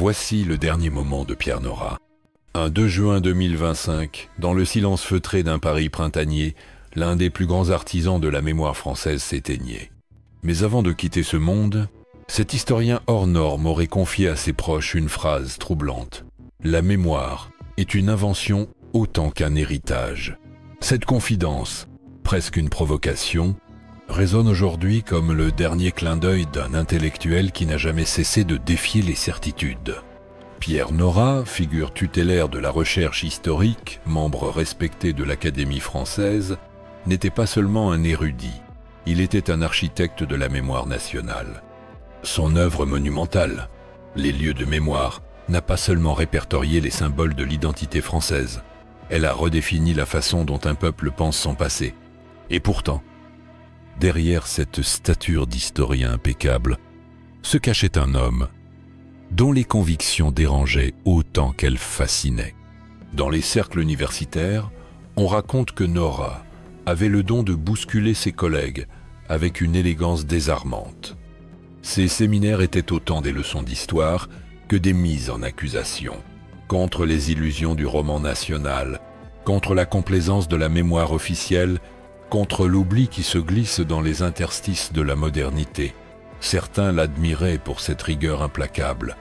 Voici le dernier moment de Pierre Nora. Un 2 juin 2025, dans le silence feutré d'un Paris printanier, l'un des plus grands artisans de la mémoire française s'éteignait. Mais avant de quitter ce monde, cet historien hors norme aurait confié à ses proches une phrase troublante. La mémoire est une invention autant qu'un héritage. Cette confidence, presque une provocation, résonne aujourd'hui comme le dernier clin d'œil d'un intellectuel qui n'a jamais cessé de défier les certitudes. Pierre Nora, figure tutélaire de la recherche historique, membre respecté de l'Académie française, n'était pas seulement un érudit, il était un architecte de la mémoire nationale. Son œuvre monumentale, Les lieux de mémoire, n'a pas seulement répertorié les symboles de l'identité française, elle a redéfini la façon dont un peuple pense son passé. Et pourtant, derrière cette stature d'historien impeccable, se cachait un homme dont les convictions dérangeaient autant qu'elles fascinaient. Dans les cercles universitaires, on raconte que Nora avait le don de bousculer ses collègues avec une élégance désarmante. Ses séminaires étaient autant des leçons d'histoire que des mises en accusation, contre les illusions du roman national, contre la complaisance de la mémoire officielle, contre l'oubli qui se glisse dans les interstices de la modernité. Certains l'admiraient pour cette rigueur implacable,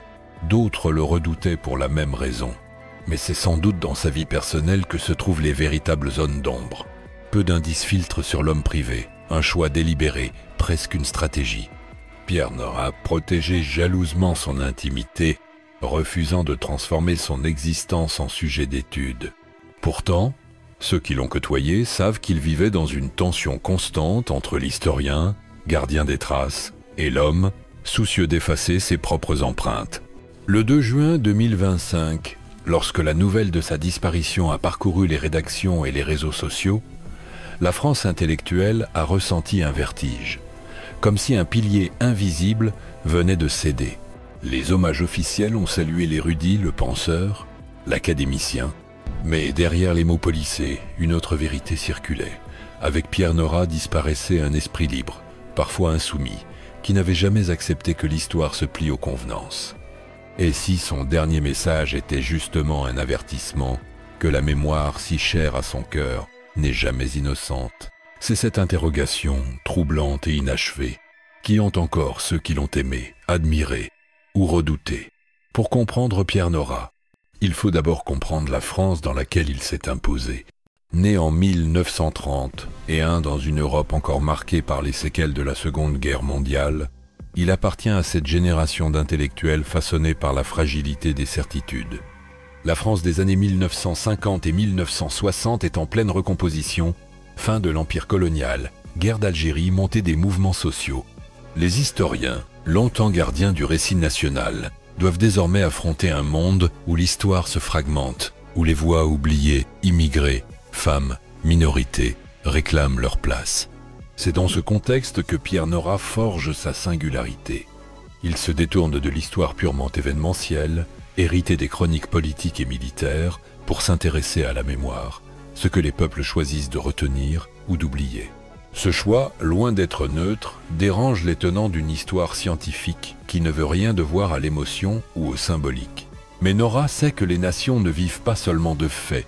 d'autres le redoutaient pour la même raison. Mais c'est sans doute dans sa vie personnelle que se trouvent les véritables zones d'ombre. Peu d'indices filtrent sur l'homme privé, un choix délibéré, presque une stratégie. Pierre Nora protégeait jalousement son intimité, refusant de transformer son existence en sujet d'étude. Pourtant, ceux qui l'ont côtoyé savent qu'il vivait dans une tension constante entre l'historien, gardien des traces, et l'homme, soucieux d'effacer ses propres empreintes. Le 2 juin 2025, lorsque la nouvelle de sa disparition a parcouru les rédactions et les réseaux sociaux, la France intellectuelle a ressenti un vertige, comme si un pilier invisible venait de céder. Les hommages officiels ont salué l'érudit, le penseur, l'académicien, mais derrière les mots polissés, une autre vérité circulait. Avec Pierre Nora disparaissait un esprit libre, parfois insoumis, qui n'avait jamais accepté que l'histoire se plie aux convenances. Et si son dernier message était justement un avertissement que la mémoire si chère à son cœur n'est jamais innocente? C'est cette interrogation, troublante et inachevée, qui hante encore ceux qui l'ont aimé, admiré ou redouté. Pour comprendre Pierre Nora, il faut d'abord comprendre la France dans laquelle il s'est imposé. Né en 1930 et dans une Europe encore marquée par les séquelles de la Seconde Guerre mondiale, il appartient à cette génération d'intellectuels façonnés par la fragilité des certitudes. La France des années 1950 et 1960 est en pleine recomposition, fin de l'empire colonial, guerre d'Algérie, montée des mouvements sociaux. Les historiens, longtemps gardiens du récit national, doivent désormais affronter un monde où l'histoire se fragmente, où les voix oubliées, immigrées, femmes, minorités, réclament leur place. C'est dans ce contexte que Pierre Nora forge sa singularité. Il se détourne de l'histoire purement événementielle, héritée des chroniques politiques et militaires, pour s'intéresser à la mémoire, ce que les peuples choisissent de retenir ou d'oublier. Ce choix, loin d'être neutre, dérange les tenants d'une histoire scientifique qui ne veut rien devoir à l'émotion ou au symbolique. Mais Nora sait que les nations ne vivent pas seulement de faits,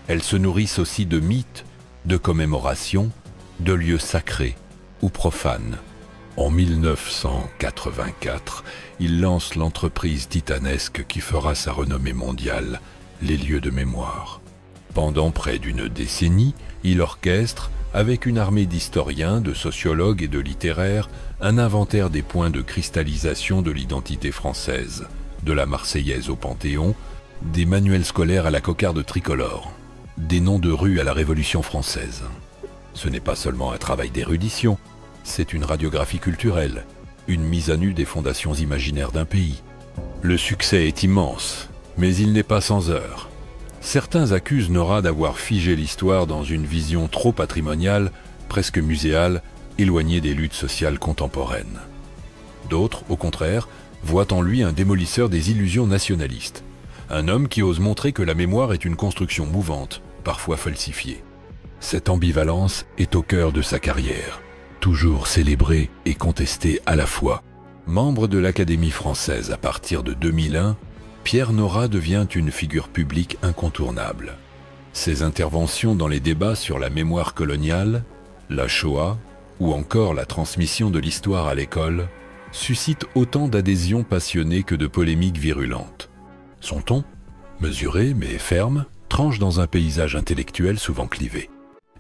elles se nourrissent aussi de mythes, de commémorations, de lieux sacrés ou profanes. En 1984, il lance l'entreprise titanesque qui fera sa renommée mondiale, les lieux de mémoire. Pendant près d'une décennie, il orchestre, avec une armée d'historiens, de sociologues et de littéraires, un inventaire des points de cristallisation de l'identité française, de la Marseillaise au Panthéon, des manuels scolaires à la cocarde tricolore, des noms de rues à la Révolution française. Ce n'est pas seulement un travail d'érudition, c'est une radiographie culturelle, une mise à nu des fondations imaginaires d'un pays. Le succès est immense, mais il n'est pas sans heurts. Certains accusent Nora d'avoir figé l'histoire dans une vision trop patrimoniale, presque muséale, éloignée des luttes sociales contemporaines. D'autres, au contraire, voient en lui un démolisseur des illusions nationalistes, un homme qui ose montrer que la mémoire est une construction mouvante, parfois falsifiée. Cette ambivalence est au cœur de sa carrière, toujours célébrée et contestée à la fois. Membre de l'Académie française à partir de 2001, Pierre Nora devient une figure publique incontournable. Ses interventions dans les débats sur la mémoire coloniale, la Shoah ou encore la transmission de l'histoire à l'école suscitent autant d'adhésions passionnées que de polémiques virulentes. Son ton, mesuré mais ferme, tranche dans un paysage intellectuel souvent clivé.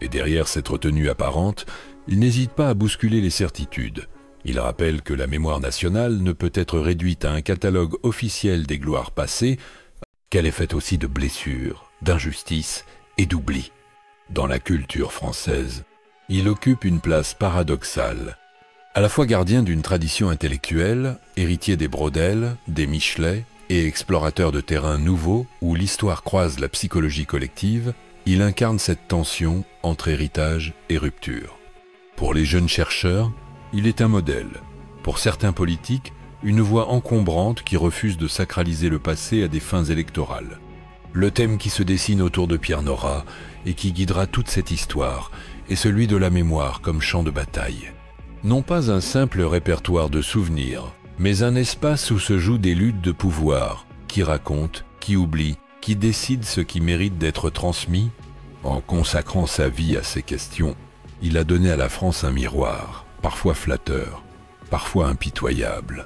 Et derrière cette retenue apparente, il n'hésite pas à bousculer les certitudes. Il rappelle que la mémoire nationale ne peut être réduite à un catalogue officiel des gloires passées, qu'elle est faite aussi de blessures, d'injustices et d'oubli. Dans la culture française, il occupe une place paradoxale. À la fois gardien d'une tradition intellectuelle, héritier des Braudel, des Michelet et explorateur de terrains nouveaux où l'histoire croise la psychologie collective, il incarne cette tension entre héritage et rupture. Pour les jeunes chercheurs, il est un modèle. Pour certains politiques, une voix encombrante qui refuse de sacraliser le passé à des fins électorales. Le thème qui se dessine autour de Pierre Nora et qui guidera toute cette histoire est celui de la mémoire comme champ de bataille. Non pas un simple répertoire de souvenirs, mais un espace où se jouent des luttes de pouvoir, qui racontent, qui oublient, qui décident ce qui mérite d'être transmis. En consacrant sa vie à ces questions, il a donné à la France un miroir, parfois flatteur, parfois impitoyable.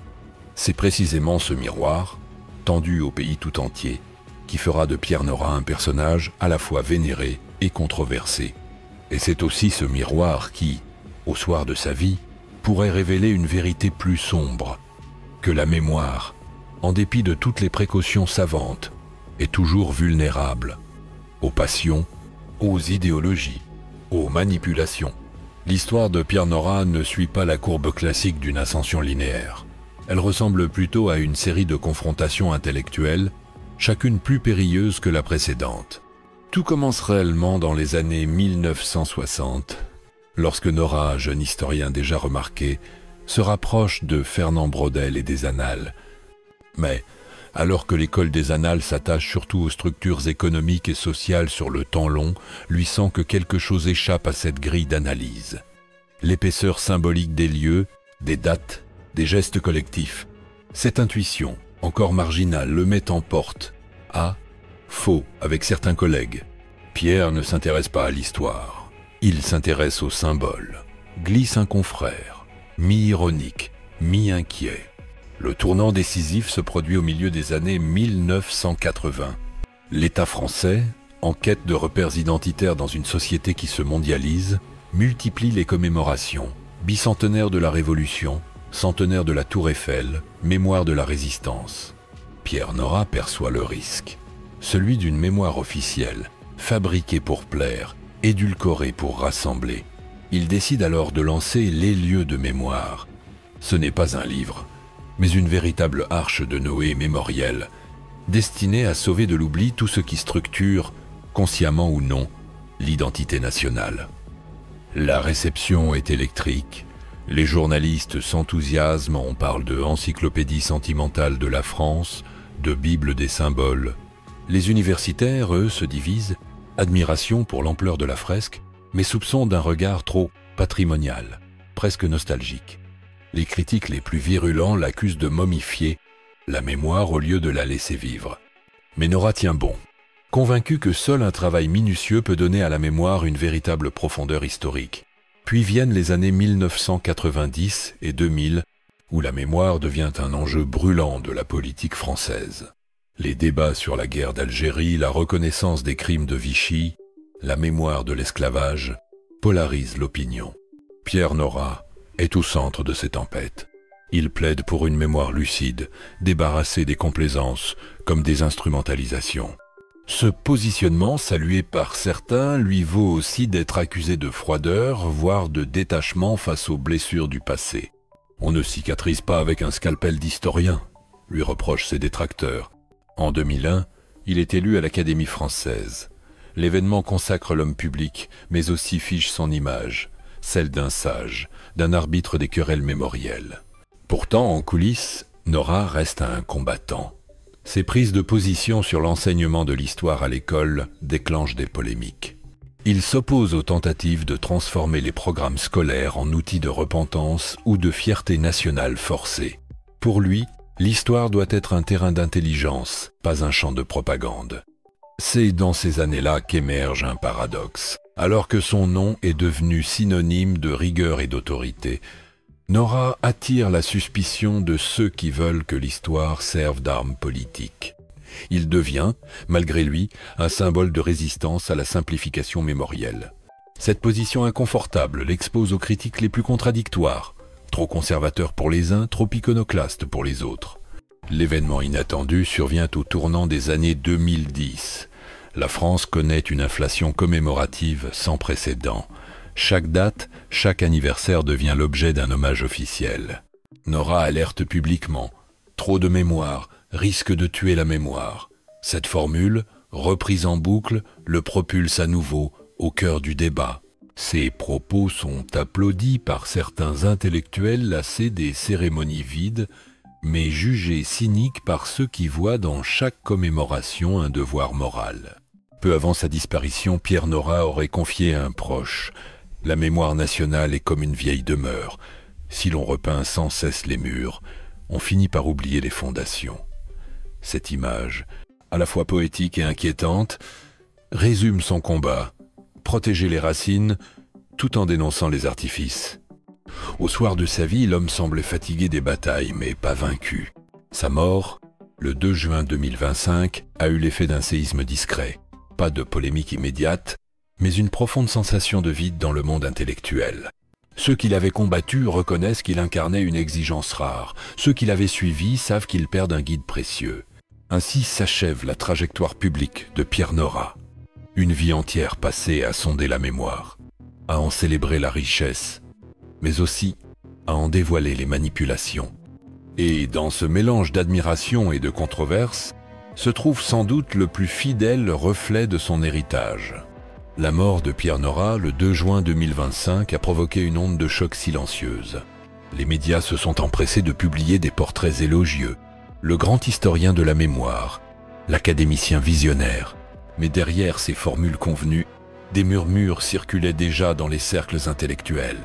C'est précisément ce miroir, tendu au pays tout entier, qui fera de Pierre Nora un personnage à la fois vénéré et controversé. Et c'est aussi ce miroir qui, au soir de sa vie, pourrait révéler une vérité plus sombre, que la mémoire, en dépit de toutes les précautions savantes, est toujours vulnérable aux passions, aux idéologies, aux manipulations. L'histoire de Pierre Nora ne suit pas la courbe classique d'une ascension linéaire. Elle ressemble plutôt à une série de confrontations intellectuelles, chacune plus périlleuse que la précédente. Tout commence réellement dans les années 1960, lorsque Nora, jeune historien déjà remarqué, se rapproche de Fernand Braudel et des Annales. Mais, alors que l'école des Annales s'attache surtout aux structures économiques et sociales sur le temps long, lui sent que quelque chose échappe à cette grille d'analyse. L'épaisseur symbolique des lieux, des dates, des gestes collectifs. Cette intuition, encore marginale, le met en porte. À faux avec certains collègues. Pierre ne s'intéresse pas à l'histoire. Il s'intéresse aux symboles. Glisse un confrère, mi-ironique, mi-inquiet. Le tournant décisif se produit au milieu des années 1980. L'État français, en quête de repères identitaires dans une société qui se mondialise, multiplie les commémorations. Bicentenaire de la Révolution, centenaire de la Tour Eiffel, mémoire de la Résistance. Pierre Nora perçoit le risque, celui d'une mémoire officielle, fabriquée pour plaire, édulcorée pour rassembler. Il décide alors de lancer les lieux de mémoire. Ce n'est pas un livre, mais une véritable arche de Noé mémorielle, destinée à sauver de l'oubli tout ce qui structure, consciemment ou non, l'identité nationale. La réception est électrique, les journalistes s'enthousiasment, on parle de encyclopédie sentimentale de la France, de Bible des symboles. Les universitaires, eux, se divisent, admiration pour l'ampleur de la fresque, mais soupçon d'un regard trop patrimonial, presque nostalgique. Les critiques les plus virulents l'accusent de momifier la mémoire au lieu de la laisser vivre. Mais Nora tient bon, convaincu que seul un travail minutieux peut donner à la mémoire une véritable profondeur historique. Puis viennent les années 1990 et 2000, où la mémoire devient un enjeu brûlant de la politique française. Les débats sur la guerre d'Algérie, la reconnaissance des crimes de Vichy, la mémoire de l'esclavage, polarisent l'opinion. Pierre Nora est au centre de ces tempêtes. Il plaide pour une mémoire lucide, débarrassée des complaisances comme des instrumentalisations. Ce positionnement, salué par certains, lui vaut aussi d'être accusé de froideur, voire de détachement face aux blessures du passé. On ne cicatrise pas avec un scalpel d'historien, lui reprochent ses détracteurs. En 2001, il est élu à l'Académie française. L'événement consacre l'homme public, mais aussi fiche son image, celle d'un sage, d'un arbitre des querelles mémorielles. Pourtant, en coulisses, Nora reste un combattant. Ses prises de position sur l'enseignement de l'histoire à l'école déclenchent des polémiques. Il s'oppose aux tentatives de transformer les programmes scolaires en outils de repentance ou de fierté nationale forcée. Pour lui, l'histoire doit être un terrain d'intelligence, pas un champ de propagande. C'est dans ces années-là qu'émerge un paradoxe. Alors que son nom est devenu synonyme de rigueur et d'autorité, Nora attire la suspicion de ceux qui veulent que l'histoire serve d'arme politique. Il devient, malgré lui, un symbole de résistance à la simplification mémorielle. Cette position inconfortable l'expose aux critiques les plus contradictoires, trop conservateur pour les uns, trop iconoclaste pour les autres. L'événement inattendu survient au tournant des années 2010. La France connaît une inflation commémorative sans précédent. Chaque date, chaque anniversaire devient l'objet d'un hommage officiel. Nora alerte publiquement. Trop de mémoire risque de tuer la mémoire. Cette formule, reprise en boucle, le propulse à nouveau au cœur du débat. Ses propos sont applaudis par certains intellectuels lassés des cérémonies vides, mais jugés cyniques par ceux qui voient dans chaque commémoration un devoir moral. Peu avant sa disparition, Pierre Nora aurait confié à un proche « La mémoire nationale est comme une vieille demeure. Si l'on repeint sans cesse les murs, on finit par oublier les fondations. » Cette image, à la fois poétique et inquiétante, résume son combat, protéger les racines tout en dénonçant les artifices. Au soir de sa vie, l'homme semble fatigué des batailles, mais pas vaincu. Sa mort, le 2 juin 2025, a eu l'effet d'un séisme discret. Pas de polémique immédiate, mais une profonde sensation de vide dans le monde intellectuel. Ceux qui l'avaient combattu reconnaissent qu'il incarnait une exigence rare. Ceux qui l'avaient suivi savent qu'ils perdent un guide précieux. Ainsi s'achève la trajectoire publique de Pierre Nora. Une vie entière passée à sonder la mémoire, à en célébrer la richesse, mais aussi à en dévoiler les manipulations. Et dans ce mélange d'admiration et de controverse, se trouve sans doute le plus fidèle reflet de son héritage. La mort de Pierre Nora, le 2 juin 2025, a provoqué une onde de choc silencieuse. Les médias se sont empressés de publier des portraits élogieux. Le grand historien de la mémoire, l'académicien visionnaire. Mais derrière ces formules convenues, des murmures circulaient déjà dans les cercles intellectuels,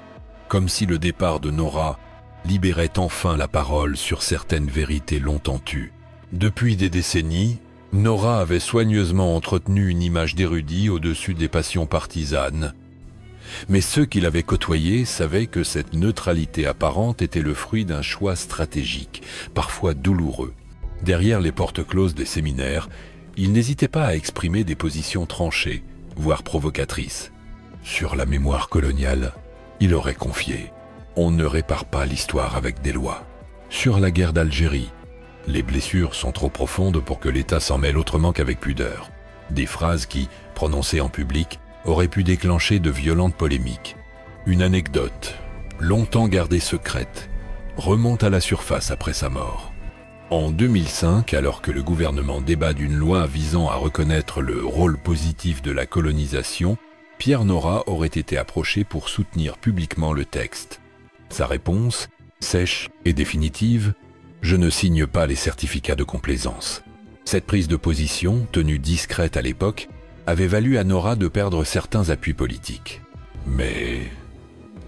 comme si le départ de Nora libérait enfin la parole sur certaines vérités longtemps tues. Depuis des décennies, Nora avait soigneusement entretenu une image d'érudit au-dessus des passions partisanes. Mais ceux qui l'avaient côtoyé savaient que cette neutralité apparente était le fruit d'un choix stratégique, parfois douloureux. Derrière les portes closes des séminaires, il n'hésitait pas à exprimer des positions tranchées, voire provocatrices. Sur la mémoire coloniale, il aurait confié « On ne répare pas l'histoire avec des lois ». Sur la guerre d'Algérie, les blessures sont trop profondes pour que l'État s'en mêle autrement qu'avec pudeur. Des phrases qui, prononcées en public, auraient pu déclencher de violentes polémiques. Une anecdote, longtemps gardée secrète, remonte à la surface après sa mort. En 2005, alors que le gouvernement débat d'une loi visant à reconnaître le rôle positif de la colonisation, Pierre Nora aurait été approché pour soutenir publiquement le texte. Sa réponse, sèche et définitive, « Je ne signe pas les certificats de complaisance ». Cette prise de position, tenue discrète à l'époque, avait valu à Nora de perdre certains appuis politiques. Mais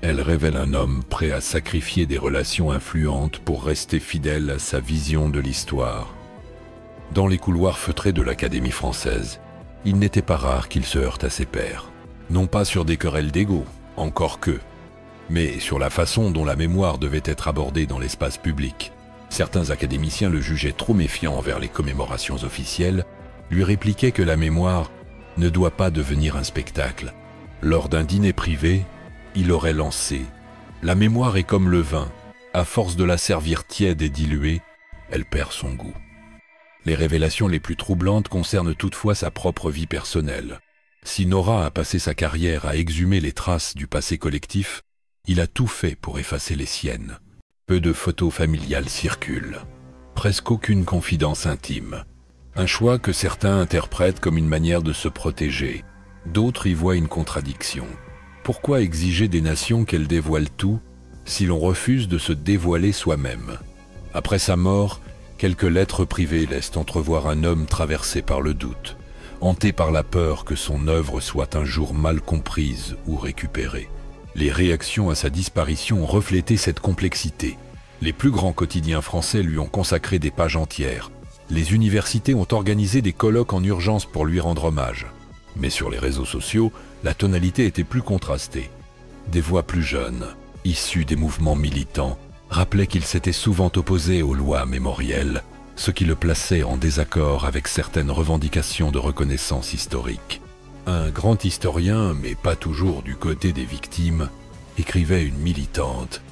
elle révèle un homme prêt à sacrifier des relations influentes pour rester fidèle à sa vision de l'histoire. Dans les couloirs feutrés de l'Académie française, il n'était pas rare qu'il se heurte à ses pairs. Non pas sur des querelles d'ego, encore que, mais sur la façon dont la mémoire devait être abordée dans l'espace public. Certains académiciens le jugeaient trop méfiant envers les commémorations officielles, lui répliquaient que la mémoire ne doit pas devenir un spectacle. Lors d'un dîner privé, il aurait lancé « La mémoire est comme le vin, à force de la servir tiède et diluée, elle perd son goût ». Les révélations les plus troublantes concernent toutefois sa propre vie personnelle. Si Nora a passé sa carrière à exhumer les traces du passé collectif, il a tout fait pour effacer les siennes. Peu de photos familiales circulent, presque aucune confidence intime. Un choix que certains interprètent comme une manière de se protéger. D'autres y voient une contradiction. Pourquoi exiger des nations qu'elles dévoilent tout si l'on refuse de se dévoiler soi-même? Après sa mort, quelques lettres privées laissent entrevoir un homme traversé par le doute, hanté par la peur que son œuvre soit un jour mal comprise ou récupérée. Les réactions à sa disparition reflétaient cette complexité. Les plus grands quotidiens français lui ont consacré des pages entières. Les universités ont organisé des colloques en urgence pour lui rendre hommage. Mais sur les réseaux sociaux, la tonalité était plus contrastée. Des voix plus jeunes, issues des mouvements militants, rappelaient qu'il s'était souvent opposé aux lois mémorielles, ce qui le plaçait en désaccord avec certaines revendications de reconnaissance historique. Un grand historien, mais pas toujours du côté des victimes, écrivait une militante.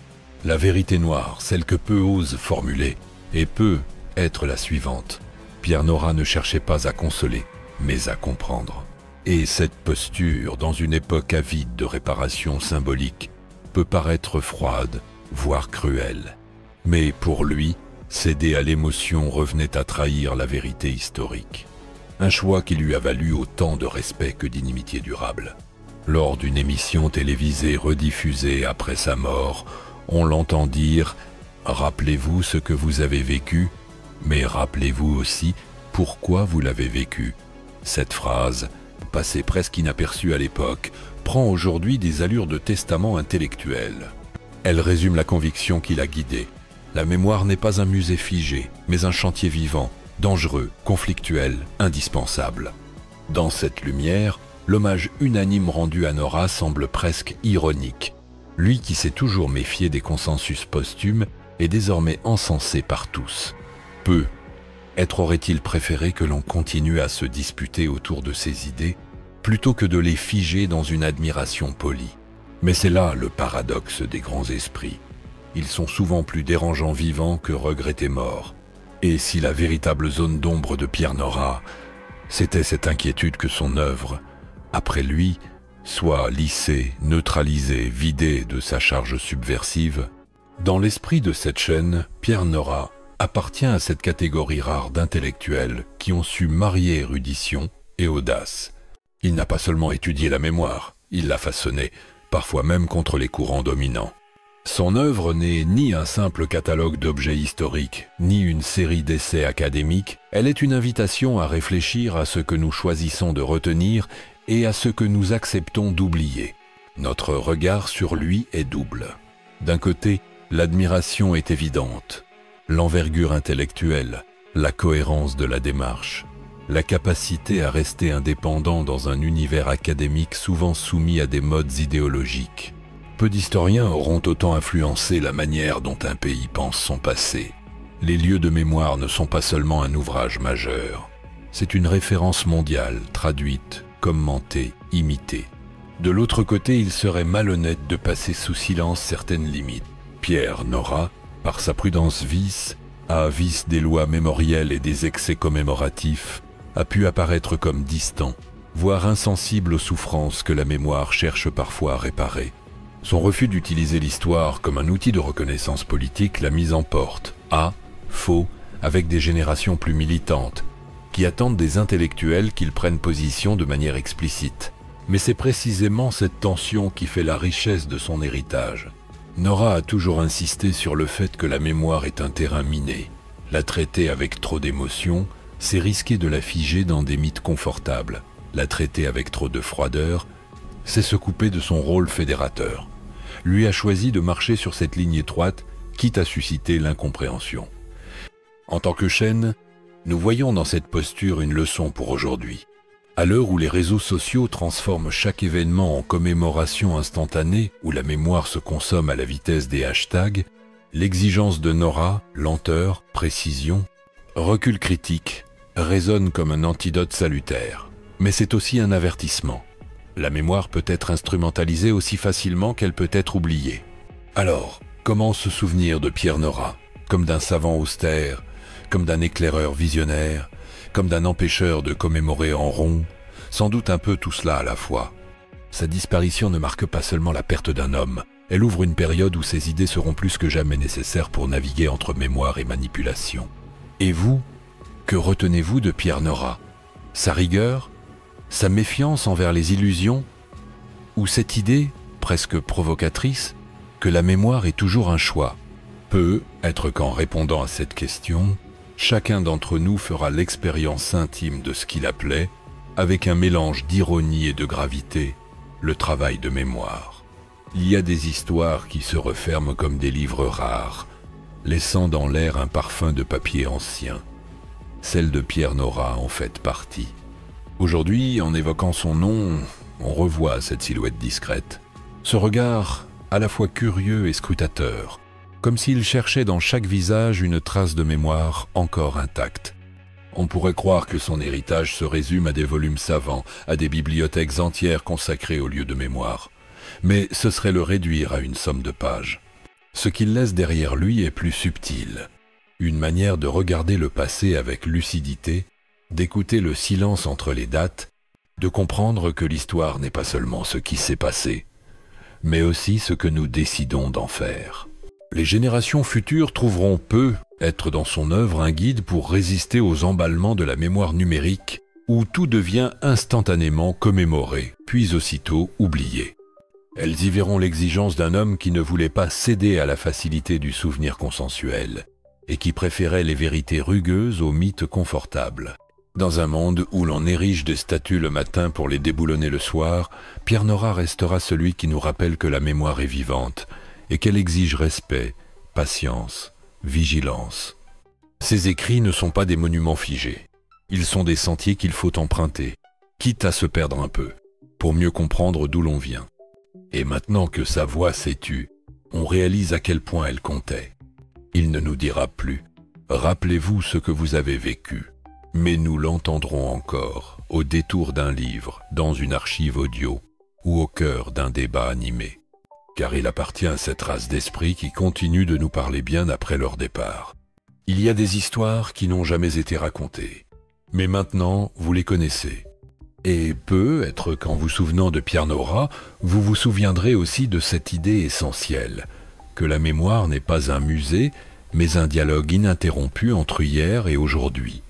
La vérité noire, celle que peu osent formuler, et peut être la suivante. Pierre Nora ne cherchait pas à consoler, mais à comprendre. Et cette posture, dans une époque avide de réparation symbolique, peut paraître froide, voire cruelle. Mais pour lui, céder à l'émotion revenait à trahir la vérité historique. Un choix qui lui a valu autant de respect que d'inimitié durable. Lors d'une émission télévisée rediffusée après sa mort, on l'entend dire « Rappelez-vous ce que vous avez vécu, mais rappelez-vous aussi pourquoi vous l'avez vécu ». Cette phrase, passée presque inaperçue à l'époque, prend aujourd'hui des allures de testament intellectuel. Elle résume la conviction qui l'a guidé. La mémoire n'est pas un musée figé, mais un chantier vivant, dangereux, conflictuel, indispensable. Dans cette lumière, l'hommage unanime rendu à Nora semble presque ironique. Lui qui s'est toujours méfié des consensus posthumes est désormais encensé par tous. Être aurait-il préféré que l'on continue à se disputer autour de ses idées, plutôt que de les figer dans une admiration polie. Mais c'est là le paradoxe des grands esprits. Ils sont souvent plus dérangeants vivants que regrettés morts. Et si la véritable zone d'ombre de Pierre Nora, c'était cette inquiétude que son œuvre, après lui, soit lissée, neutralisée, vidée de sa charge subversive. Dans l'esprit de cette chaîne, Pierre Nora appartient à cette catégorie rare d'intellectuels qui ont su marier érudition et audace. Il n'a pas seulement étudié la mémoire, il l'a façonnée, parfois même contre les courants dominants. Son œuvre n'est ni un simple catalogue d'objets historiques, ni une série d'essais académiques, elle est une invitation à réfléchir à ce que nous choisissons de retenir et à ce que nous acceptons d'oublier. Notre regard sur lui est double. D'un côté, l'admiration est évidente, l'envergure intellectuelle, la cohérence de la démarche, la capacité à rester indépendant dans un univers académique souvent soumis à des modes idéologiques. Peu d'historiens auront autant influencé la manière dont un pays pense son passé. Les lieux de mémoire ne sont pas seulement un ouvrage majeur, c'est une référence mondiale, traduite, commentée, imitée. De l'autre côté, il serait malhonnête de passer sous silence certaines limites. Pierre Nora, par sa prudence vice des lois mémorielles et des excès commémoratifs, a pu apparaître comme distant, voire insensible aux souffrances que la mémoire cherche parfois à réparer. Son refus d'utiliser l'histoire comme un outil de reconnaissance politique l'a mise en porte, avec des générations plus militantes, qui attendent des intellectuels qu'ils prennent position de manière explicite. Mais c'est précisément cette tension qui fait la richesse de son héritage. Nora a toujours insisté sur le fait que la mémoire est un terrain miné. La traiter avec trop d'émotion, c'est risquer de la figer dans des mythes confortables. La traiter avec trop de froideur, c'est se couper de son rôle fédérateur. Lui a choisi de marcher sur cette ligne étroite, quitte à susciter l'incompréhension. En tant que chaîne, nous voyons dans cette posture une leçon pour aujourd'hui. À l'heure où les réseaux sociaux transforment chaque événement en commémoration instantanée, où la mémoire se consomme à la vitesse des hashtags, l'exigence de Nora, lenteur, précision, recul critique, résonne comme un antidote salutaire. Mais c'est aussi un avertissement. La mémoire peut être instrumentalisée aussi facilement qu'elle peut être oubliée. Alors, comment se souvenir de Pierre Nora, comme d'un savant austère, comme d'un éclaireur visionnaire, comme d'un empêcheur de commémorer en rond, sans doute un peu tout cela à la fois. Sa disparition ne marque pas seulement la perte d'un homme, elle ouvre une période où ses idées seront plus que jamais nécessaires pour naviguer entre mémoire et manipulation. Et vous, que retenez-vous de Pierre Nora? Sa rigueur? Sa méfiance envers les illusions? Ou cette idée, presque provocatrice, que la mémoire est toujours un choix? Peut être qu'en répondant à cette question, chacun d'entre nous fera l'expérience intime de ce qu'il appelait, avec un mélange d'ironie et de gravité, le travail de mémoire. Il y a des histoires qui se referment comme des livres rares, laissant dans l'air un parfum de papier ancien. Celle de Pierre Nora en fait partie. Aujourd'hui, en évoquant son nom, on revoit cette silhouette discrète. Ce regard à la fois curieux et scrutateur, comme s'il cherchait dans chaque visage une trace de mémoire encore intacte. On pourrait croire que son héritage se résume à des volumes savants, à des bibliothèques entières consacrées aux lieux de mémoire. Mais ce serait le réduire à une somme de pages. Ce qu'il laisse derrière lui est plus subtil. Une manière de regarder le passé avec lucidité, d'écouter le silence entre les dates, de comprendre que l'histoire n'est pas seulement ce qui s'est passé, mais aussi ce que nous décidons d'en faire. Les générations futures trouveront peu être dans son œuvre un guide pour résister aux emballements de la mémoire numérique où tout devient instantanément commémoré, puis aussitôt oublié. Elles y verront l'exigence d'un homme qui ne voulait pas céder à la facilité du souvenir consensuel et qui préférait les vérités rugueuses aux mythes confortables. Dans un monde où l'on érige des statues le matin pour les déboulonner le soir, Pierre Nora restera celui qui nous rappelle que la mémoire est vivante et qu'elle exige respect, patience, vigilance. Ses écrits ne sont pas des monuments figés. Ils sont des sentiers qu'il faut emprunter, quitte à se perdre un peu, pour mieux comprendre d'où l'on vient. Et maintenant que sa voix s'est tue, on réalise à quel point elle comptait. Il ne nous dira plus « Rappelez-vous ce que vous avez vécu », mais nous l'entendrons encore au détour d'un livre, dans une archive audio ou au cœur d'un débat animé. Car il appartient à cette race d'esprit qui continue de nous parler bien après leur départ. Il y a des histoires qui n'ont jamais été racontées, mais maintenant vous les connaissez. Et peut-être qu'en vous souvenant de Pierre Nora, vous vous souviendrez aussi de cette idée essentielle, que la mémoire n'est pas un musée, mais un dialogue ininterrompu entre hier et aujourd'hui.